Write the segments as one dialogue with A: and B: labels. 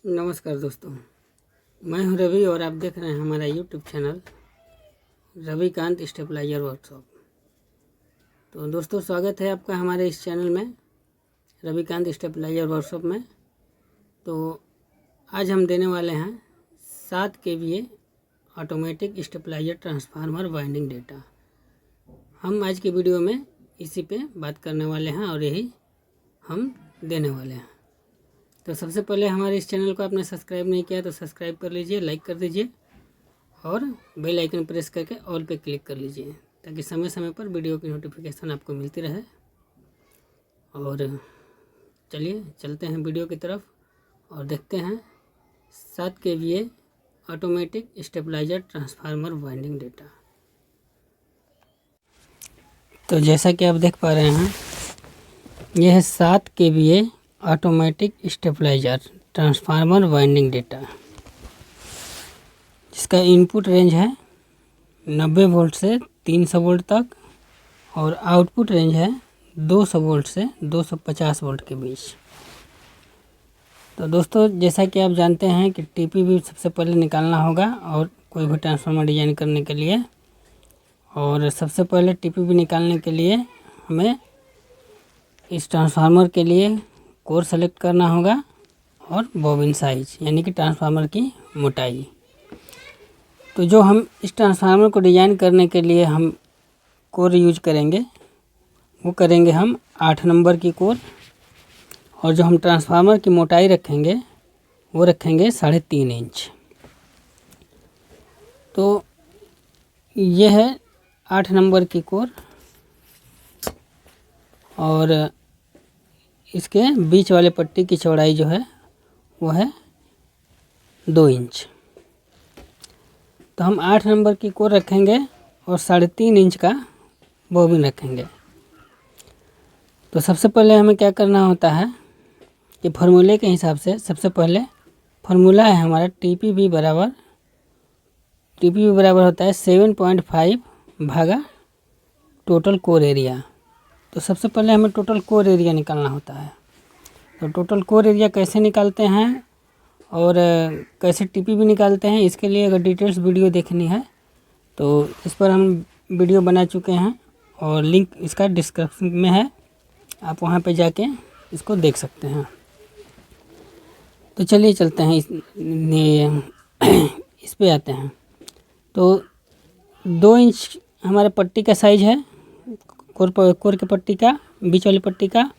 A: नमस्कार दोस्तों, मैं हूं रवि और आप देख रहे हैं हमारा YouTube channel Ravikant stabiliser workshop. तो दोस्तों, स्वागत है आपका हमारे इस चैनल में रविकांत स्टेबलाइजर वर्कशॉप में। तो आज हम देने वाले हैं 7 kVA automatic stabiliser transformer winding data. हम आज की वीडियो में इसी पे बात करने वाले हैं और यही हम देने वाले हैं। तो सबसे पहले हमारे इस चैनल को आपने सब्सक्राइब नहीं किया तो सब्सक्राइब कर लीजिए, लाइक कर दीजिए और बेल आइकन प्रेस करके ऑल पे क्लिक कर लीजिए ताकि समय समय पर वीडियो की नोटिफिकेशन आपको मिलती रहे। और चलिए चलते हैं वीडियो की तरफ और देखते हैं 7 kVA automatic stabiliser transformer winding data. तो जैसा कि आप देख पा रहे हैं, यह है 7 kVA automatic stabiliser transformer winding data, जिसका इनपुट रेंज है 90 वोल्ट से 300 वोल्ट तक और आउटपुट रेंज है 200 वोल्ट से 250 वोल्ट के बीच। तो दोस्तों, जैसा कि आप जानते हैं कि टीपी भी सबसे पहले निकालना होगा और कोई भी ट्रांसफार्मर डिजाइन करने के लिए, और सबसे पहले टीपी भी निकालने के लिए हमें इस ट्रांसफार्मर के लिए कोर सेलेक्ट करना होगा और बॉबिन साइज यानी कि ट्रांसफार्मर की मोटाई। तो जो हम इस ट्रांसफार्मर को डिजाइन करने के लिए हम कोर यूज करेंगे वो करेंगे हम 8 नंबर की कोर, और जो हम ट्रांसफार्मर की मोटाई रखेंगे वो रखेंगे 3.5 इंच। तो ये है 8 नंबर की कोर और इसके बीच वाले पट्टी की चौड़ाई जो है वो है 2 इंच। तो हम 8 नंबर की कोर रखेंगे और 3.5 इंच का बॉबिन रखेंगे। तो सबसे पहले हमें क्या करना होता है कि फार्मूले के हिसाब से सबसे पहले फार्मूला है हमारा टीपी भी बराबर होता है 7.5 भागा टोटल कोर एरिया। तो सबसे पहले हमें टोटल कोर एरिया निकालना होता है। तो टोटल कोर एरिया कैसे निकालते हैं और कैसे टीपी भी निकालते हैं, इसके लिए अगर डिटेल्स वीडियो देखनी है तो इस पर हम वीडियो बना चुके हैं और लिंक इसका डिस्क्रिप्शन में है, आप वहां पे जाके इसको देख सकते हैं। तो चलिए चलते हैं इस पे आते हैं। तो 2 इंच हमारे पट्टी का साइज है, कोर के पट्टी का, बीच वाली पट्टी का,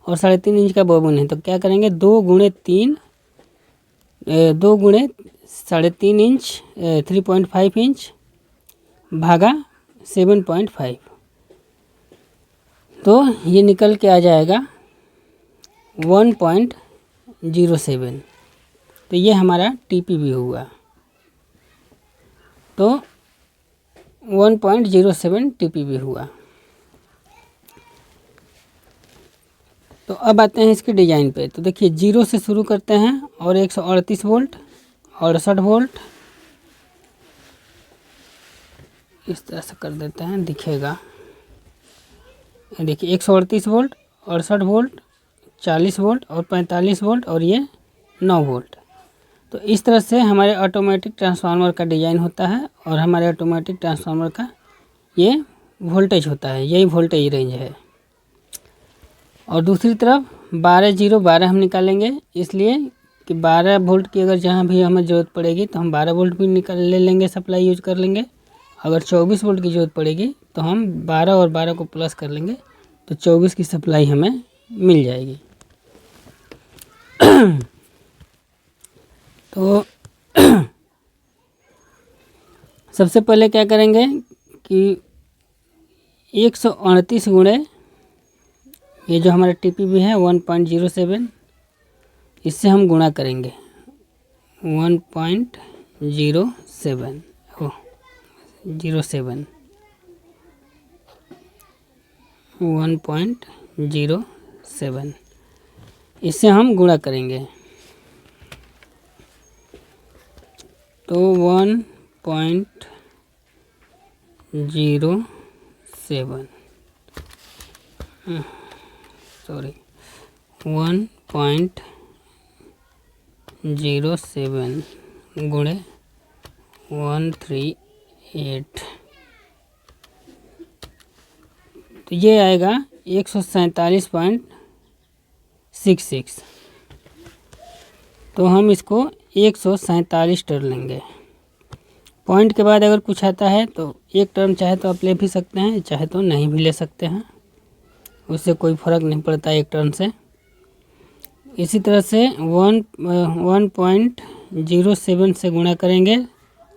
A: और 3.5 इंच का बॉबिन है। तो क्या करेंगे 2 गुणे 3.5 इंच 3.5 इंच भागा 7.5। तो ये निकल के आ जाएगा 1.07। तो ये हमारा टीपी भी हुआ। तो 1.07 टीपी भी हुआ। तो अब आते हैं इसकी डिजाइन पे। तो देखिए 0 से शुरू करते हैं और 138 वोल्ट 68 वोल्ट इस तरह से कर देते हैं, दिखेगा। देखिए 138 वोल्ट 68 वोल्ट 40 वोल्ट और 45 वोल्ट और ये 9 वोल्ट। तो इस तरह से हमारे ऑटोमेटिक ट्रांसफार्मर का डिजाइन होता है और हमारे ऑटोमेटिक ट्रांसफार्मर का ये वोल्टेज होता है, यही वोल्टेज रेंज है। और दूसरी तरफ 12 हम निकालेंगे, इसलिए कि 12 वोल्ट की अगर जहाँ भी हमें ज़रूरत पड़ेगी तो हम 12 वोल्ट भी ले लेंगे, सप्लाई यूज कर लेंगे। अगर 24 वोल्ट की ज़रूरत पड़ेगी तो हम 12 और 12 को प्लस कर लेंगे तो 24 की सप्लाई हमें मिल जाएगी। तो सबसे पहले क्या करेंगे कि 138 गुणे ये जो हमारा टीपी भी है 1.07, इससे हम गुणा करेंगे 1.07 1.07 इससे हम गुणा करेंगे। तो 1.07 1.07 0.07 गुणे 138, तो ये आएगा 147.66। तो हम इसको 147 टर्न लेंगे। पॉइंट के बाद अगर कुछ आता है तो एक टर्न चाहे तो आप ले भी सकते हैं, चाहे तो नहीं भी ले सकते हैं, उससे कोई फ़र्क नहीं पड़ता एक टर्न से। इसी तरह से 1.07 से गुणा करेंगे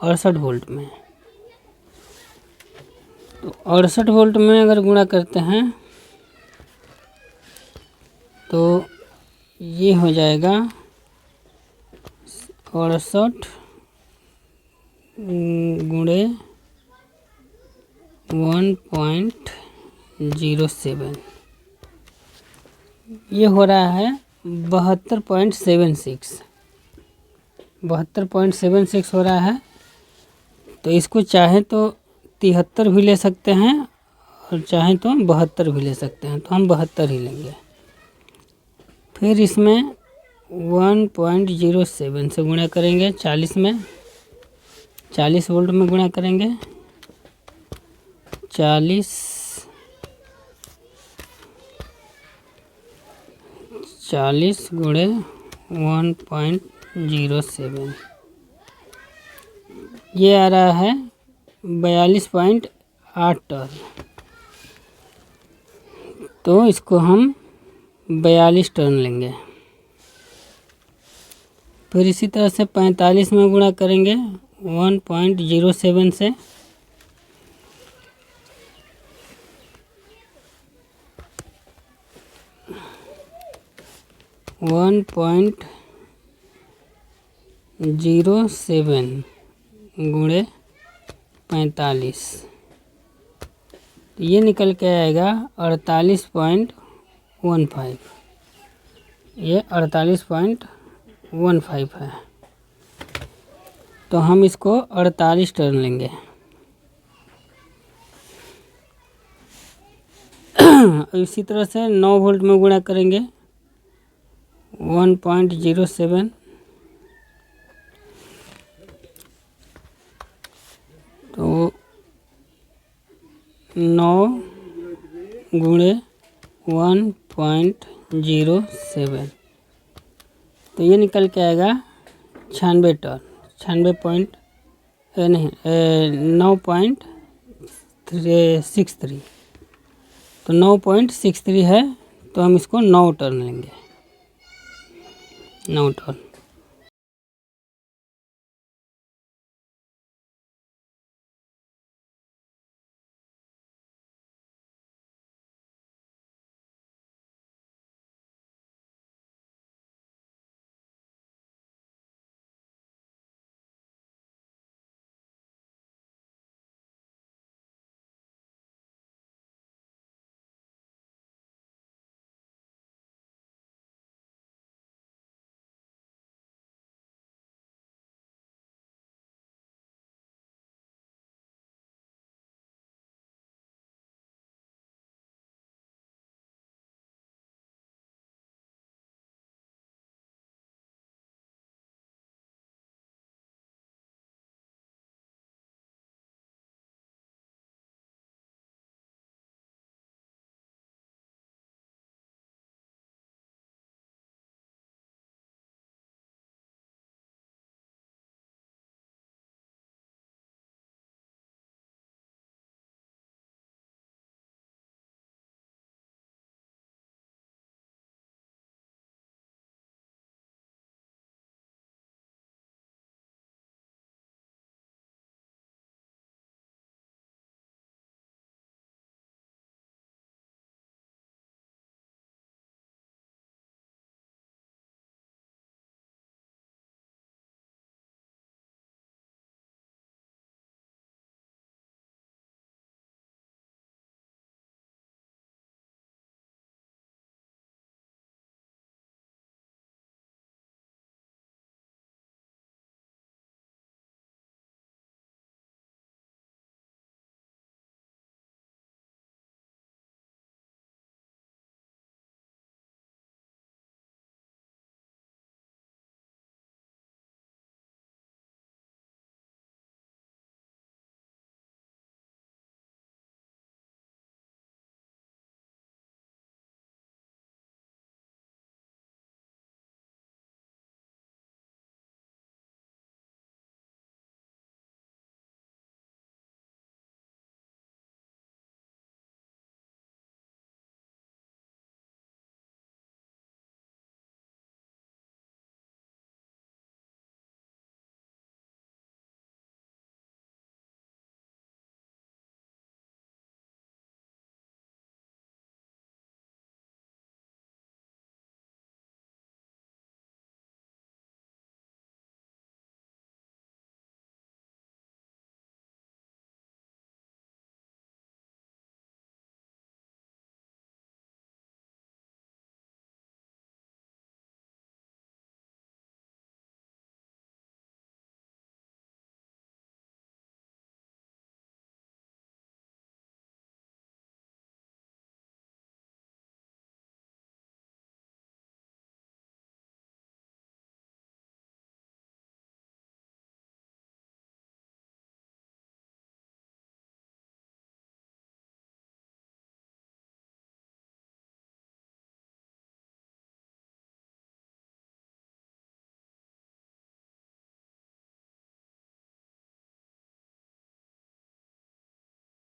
A: 68 वोल्ट में। तो 68 वोल्ट में अगर गुणा करते हैं तो ये हो जाएगा 68 गुणे 1.07, ये हो रहा है 72.76 हो रहा है। तो इसको चाहे तो 73 भी ले सकते हैं और चाहे तो 72 भी ले सकते हैं, तो हम 72 ही लेंगे। फिर इसमें 1.07 से गुणा करेंगे 40 में, 40 वोल्ट में गुणा करेंगे। 40 गुणे 1.07, ये आ रहा है 42.8 टर्न। तो इसको हम 42 टर्न लेंगे। फिर इसी तरह से 45 में गुणा करेंगे 1.07 से, 1.07 गुणे 45, तो ये निकल के आएगा 48.15। ये 48.15 है। तो हम इसको 48 टर्न लेंगे। इसी तरह से 9 वोल्ट में गुणा करेंगे 1.07, तो 9 गुणे 1.07, तो ये निकल के आएगा 96 टर्न, 9.63। तो 9.63 है, तो हम इसको 9 टर्न लेंगे, 9 टर्न।